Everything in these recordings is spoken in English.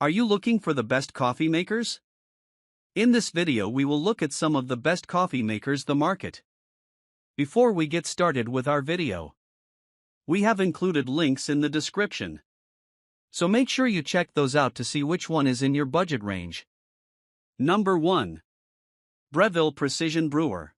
Are you looking for the best coffee makers? In this video we will look at some of the best coffee makers the market. Before we get started with our video, we have included links in the description, so make sure you check those out to see which one is in your budget range. Number 1. Breville Precision Brewer.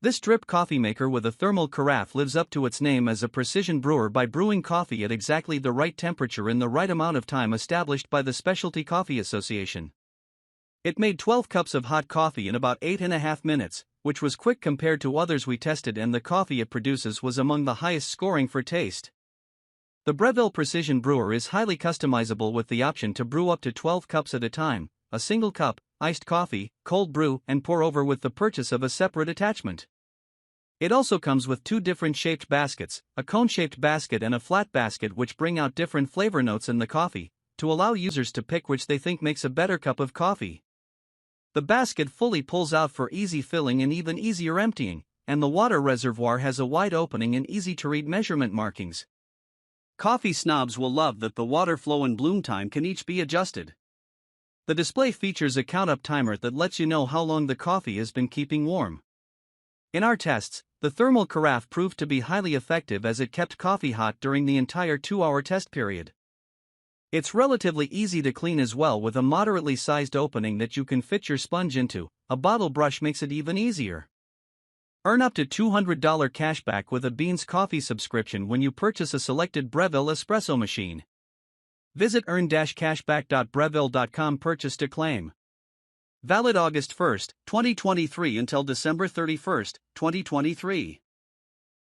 This drip coffee maker with a thermal carafe lives up to its name as a precision brewer by brewing coffee at exactly the right temperature in the right amount of time established by the Specialty Coffee Association. It made 12 cups of hot coffee in about 8.5 minutes, which was quick compared to others we tested, and the coffee it produces was among the highest scoring for taste. The Breville Precision Brewer is highly customizable with the option to brew up to 12 cups at a time, a single cup, iced coffee, cold brew, and pour over with the purchase of a separate attachment. It also comes with two different shaped baskets, a cone-shaped basket and a flat basket, which bring out different flavor notes in the coffee, to allow users to pick which they think makes a better cup of coffee. The basket fully pulls out for easy filling and even easier emptying, and the water reservoir has a wide opening and easy-to-read measurement markings. Coffee snobs will love that the water flow and bloom time can each be adjusted. The display features a count-up timer that lets you know how long the coffee has been keeping warm. In our tests, the thermal carafe proved to be highly effective as it kept coffee hot during the entire 2-hour test period. It's relatively easy to clean as well, with a moderately sized opening that you can fit your sponge into. A bottle brush makes it even easier. Earn up to $200 cashback with a Beans Coffee subscription when you purchase a selected Breville espresso machine. Visit earn-cashback.breville.com purchase to claim. Valid August 1, 2023 until December 31, 2023.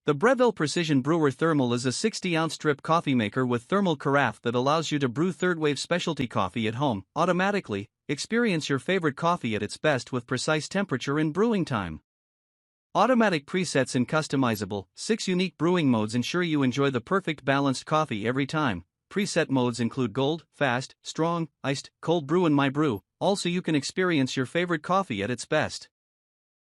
The Breville Precision Brewer Thermal is a 60-ounce drip coffee maker with thermal carafe that allows you to brew third-wave specialty coffee at home automatically. Experience your favorite coffee at its best with precise temperature and brewing time. Automatic presets and customizable 6 unique brewing modes ensure you enjoy the perfect balanced coffee every time. Preset modes include gold, fast, strong, iced, cold brew, and my brew, also you can experience your favorite coffee at its best.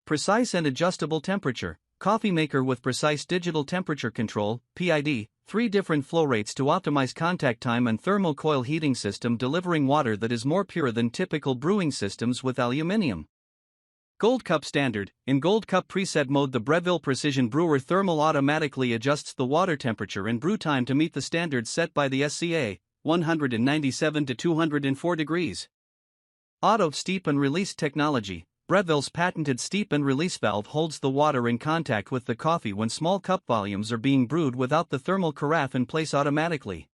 Precise and adjustable temperature. Coffee maker with precise digital temperature control, PID, 3 different flow rates to optimize contact time, and thermal coil heating system delivering water that is more pure than typical brewing systems with aluminum. Gold Cup Standard. In Gold Cup preset mode, the Breville Precision Brewer Thermal automatically adjusts the water temperature and brew time to meet the standards set by the SCA, 197 to 204 degrees. Auto Steep and Release Technology. Breville's patented steep and release valve holds the water in contact with the coffee when small cup volumes are being brewed without the thermal carafe in place automatically.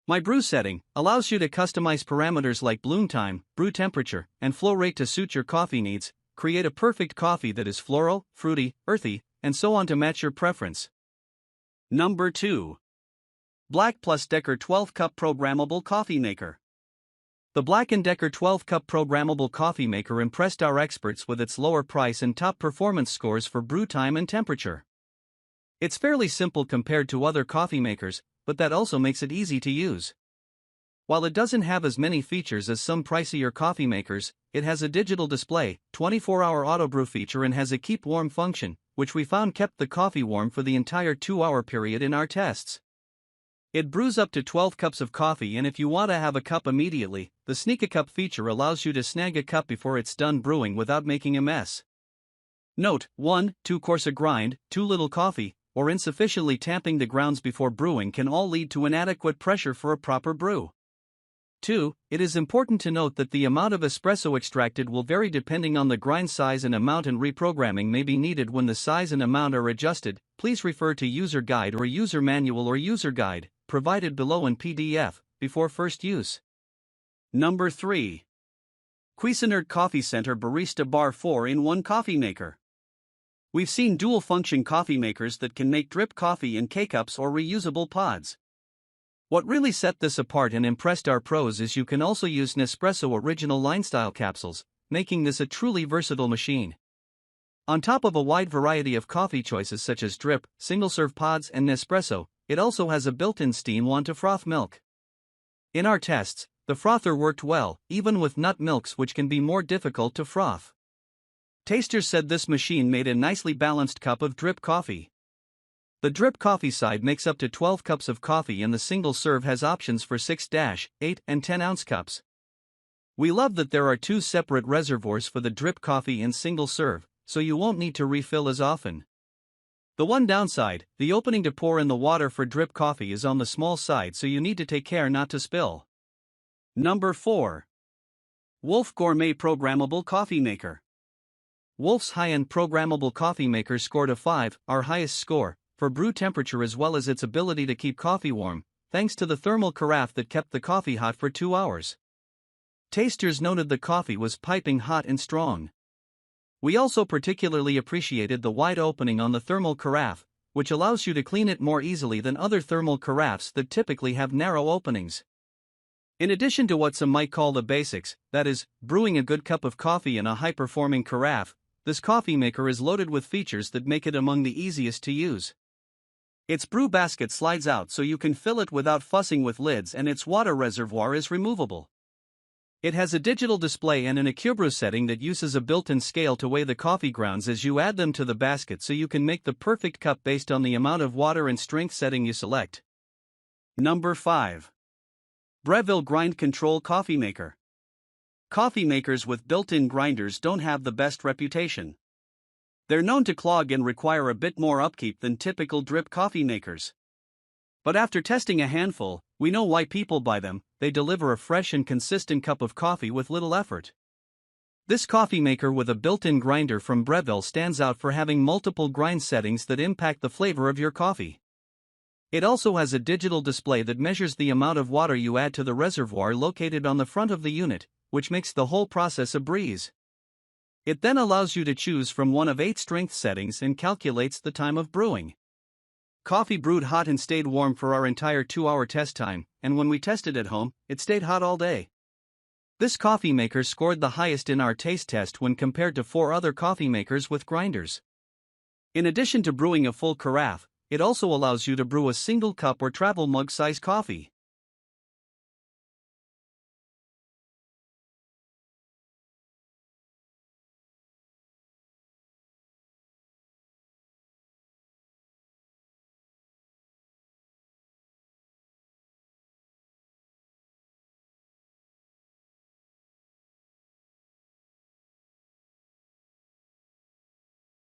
My Brew setting allows you to customize parameters like bloom time, brew temperature, and flow rate to suit your coffee needs. Create a perfect coffee that is floral, fruity, earthy, and so on to match your preference. Number 2. Black+Decker 12-Cup Programmable Coffee Maker. The Black+Decker 12-Cup Programmable Coffee Maker impressed our experts with its lower price and top performance scores for brew time and temperature. It's fairly simple compared to other coffee makers, but that also makes it easy to use. While it doesn't have as many features as some pricier coffee makers, it has a digital display, 24-hour auto brew feature, and has a keep warm function, which we found kept the coffee warm for the entire 2-hour period in our tests. It brews up to 12 cups of coffee, and if you want to have a cup immediately, the Sneak a Cup feature allows you to snag a cup before it's done brewing without making a mess. Note: 1, too coarse a grind, too little coffee, or insufficiently tamping the grounds before brewing can all lead to inadequate pressure for a proper brew. 2. It is important to note that the amount of espresso extracted will vary depending on the grind size and amount, and reprogramming may be needed when the size and amount are adjusted. Please refer to user guide or user manual or user guide, provided below in PDF, before first use. Number 3. Cuisinart Coffee Center Barista Bar 4-in-1 Coffee Maker. We've seen dual-function coffee makers that can make drip coffee in K-cups or reusable pods. What really set this apart and impressed our pros is you can also use Nespresso original line-style capsules, making this a truly versatile machine. On top of a wide variety of coffee choices such as drip, single-serve pods, and Nespresso, it also has a built-in steam wand to froth milk. In our tests, the frother worked well, even with nut milks, which can be more difficult to froth. Tasters said this machine made a nicely balanced cup of drip coffee. The drip coffee side makes up to 12 cups of coffee, and the single serve has options for 6, 8, and 10 ounce cups. We love that there are 2 separate reservoirs for the drip coffee and single serve, so you won't need to refill as often. The one downside, the opening to pour in the water for drip coffee is on the small side, so you need to take care not to spill. Number 4. Wolf Gourmet Programmable Coffee Maker. Wolf's high-end programmable coffee maker scored a 5, our highest score, for brew temperature as well as its ability to keep coffee warm, thanks to the thermal carafe that kept the coffee hot for 2 hours. Tasters noted the coffee was piping hot and strong. We also particularly appreciated the wide opening on the thermal carafe, which allows you to clean it more easily than other thermal carafes that typically have narrow openings. In addition to what some might call the basics, that is, brewing a good cup of coffee in a high-performing carafe, this coffee maker is loaded with features that make it among the easiest to use. Its brew basket slides out so you can fill it without fussing with lids, and its water reservoir is removable. It has a digital display and an AccuBrew setting that uses a built-in scale to weigh the coffee grounds as you add them to the basket, so you can make the perfect cup based on the amount of water and strength setting you select. Number 5. Breville Grind Control Coffee Maker. Coffee makers with built-in grinders don't have the best reputation. They're known to clog and require a bit more upkeep than typical drip coffee makers. But after testing a handful, we know why people buy them. They deliver a fresh and consistent cup of coffee with little effort. This coffee maker with a built-in grinder from Breville stands out for having multiple grind settings that impact the flavor of your coffee. It also has a digital display that measures the amount of water you add to the reservoir located on the front of the unit, which makes the whole process a breeze. It then allows you to choose from one of 8 strength settings and calculates the time of brewing. Coffee brewed hot and stayed warm for our entire 2-hour test time, and when we tested at home, it stayed hot all day. This coffee maker scored the highest in our taste test when compared to 4 other coffee makers with grinders. In addition to brewing a full carafe, it also allows you to brew a single cup or travel mug size coffee.